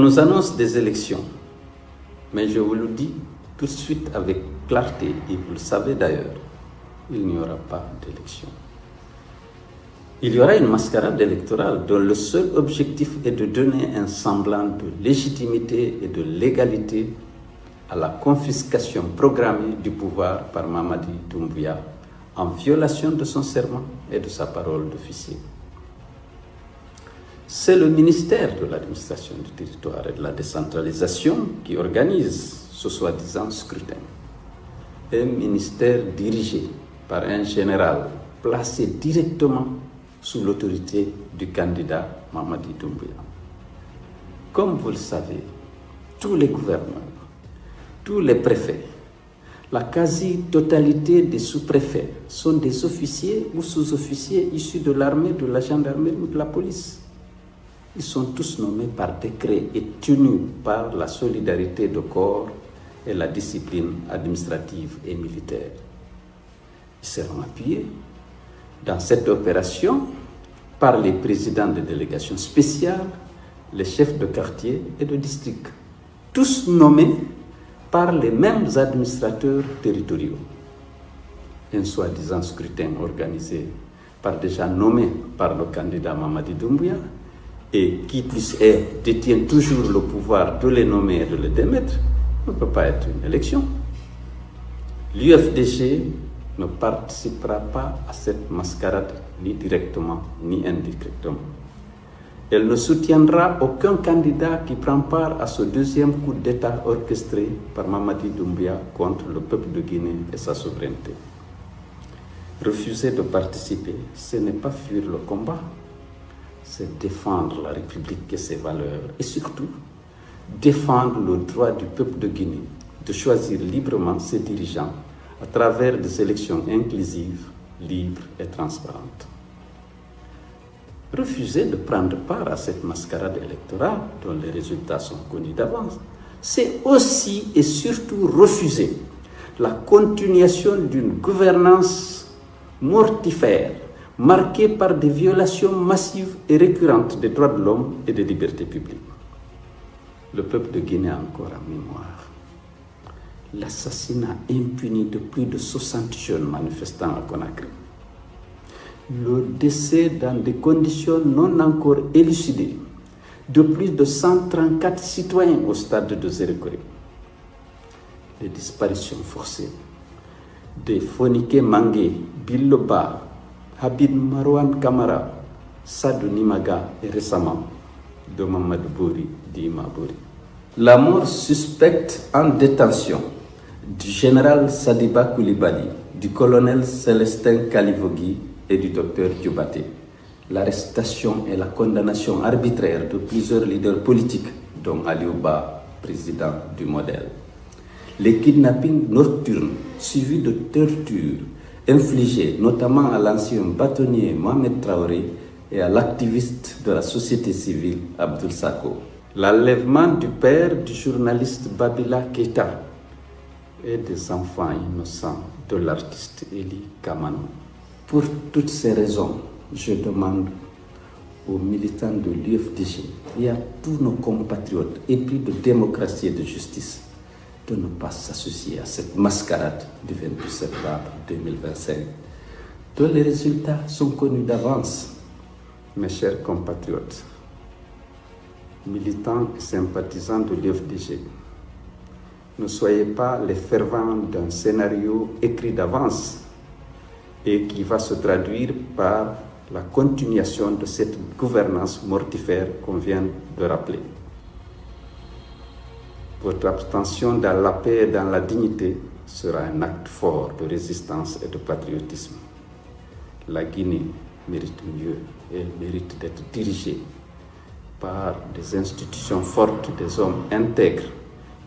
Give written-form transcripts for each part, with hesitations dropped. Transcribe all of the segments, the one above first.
On nous annonce des élections, mais je vous le dis tout de suite avec clarté, et vous le savez d'ailleurs, il n'y aura pas d'élection. Il y aura une mascarade électorale dont le seul objectif est de donner un semblant de légitimité et de légalité à la confiscation programmée du pouvoir par Mamadi Doumbouya en violation de son serment et de sa parole d'officier. C'est le ministère de l'administration du territoire et de la décentralisation qui organise ce soi-disant scrutin. Un ministère dirigé par un général placé directement sous l'autorité du candidat Mamadi Doumbouya. Comme vous le savez, tous les gouverneurs, tous les préfets, la quasi-totalité des sous-préfets sont des officiers ou sous-officiers issus de l'armée, de la gendarmerie ou de la police. Ils sont tous nommés par décret et tenus par la solidarité de corps et la discipline administrative et militaire. Ils seront appuyés dans cette opération par les présidents de délégations spéciales, les chefs de quartier et de district, tous nommés par les mêmes administrateurs territoriaux. Un soi-disant scrutin organisé par déjà nommé par le candidat Mamadi Doumbouya et qui plus est détient toujours le pouvoir de les nommer et de les démettre, ne peut pas être une élection. L'UFDG ne participera pas à cette mascarade ni directement ni indirectement. Elle ne soutiendra aucun candidat qui prend part à ce deuxième coup d'État orchestré par Mamadi Doumbouya contre le peuple de Guinée et sa souveraineté. Refuser de participer, ce n'est pas fuir le combat, c'est défendre la République et ses valeurs et surtout défendre le droit du peuple de Guinée de choisir librement ses dirigeants à travers des élections inclusives, libres et transparentes. Refuser de prendre part à cette mascarade électorale dont les résultats sont connus d'avance, c'est aussi et surtout refuser la continuation d'une gouvernance mortifère marquée par des violations massives et récurrentes des droits de l'homme et des libertés publiques. Le peuple de Guinée a encore en mémoire l'assassinat impuni de plus de 60 jeunes manifestants à Conakry, le décès dans des conditions non encore élucidées de plus de 134 citoyens au stade de Zérékoré, les disparitions forcées de Fonike Mangé, Biloba, Habib Marwan Kamara, Sadou Nimaga et récemment de Mamadou Bouri d'Ima Bouri. La mort suspecte en détention du général Sadiba Koulibaly, du colonel Célestin Kalivogui et du docteur Diobaté. L'arrestation et la condamnation arbitraire de plusieurs leaders politiques, dont Aliou Ba, président du Modèle. Les kidnappings nocturnes suivis de tortures infligées notamment à l'ancien bâtonnier Mohamed Traoré et à l'activiste de la société civile Abdoul Sako. L'enlèvement du père du journaliste Babila Keita et des enfants innocents de l'artiste Eli Kamano. Pour toutes ces raisons, je demande aux militants de l'UFDG et à tous nos compatriotes épris de démocratie et de justice de ne pas s'associer à cette mascarade du 28 septembre 2025, dont les résultats sont connus d'avance. Mes chers compatriotes, militants et sympathisants de l'UFDG, ne soyez pas les fervents d'un scénario écrit d'avance et qui va se traduire par la continuation de cette gouvernance mortifère qu'on vient de rappeler. Votre abstention dans la paix et dans la dignité sera un acte fort de résistance et de patriotisme. La Guinée mérite mieux et elle mérite d'être dirigée par des institutions fortes, des hommes intègres,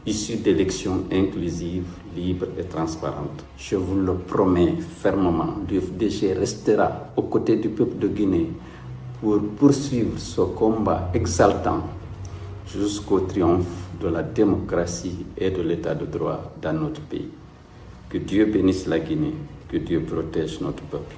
issus d'élections inclusives, libres et transparentes. Je vous le promets fermement, l'UFDG restera aux côtés du peuple de Guinée pour poursuivre ce combat exaltant jusqu'au triomphe de la démocratie et de l'état de droit dans notre pays. Que Dieu bénisse la Guinée, que Dieu protège notre peuple.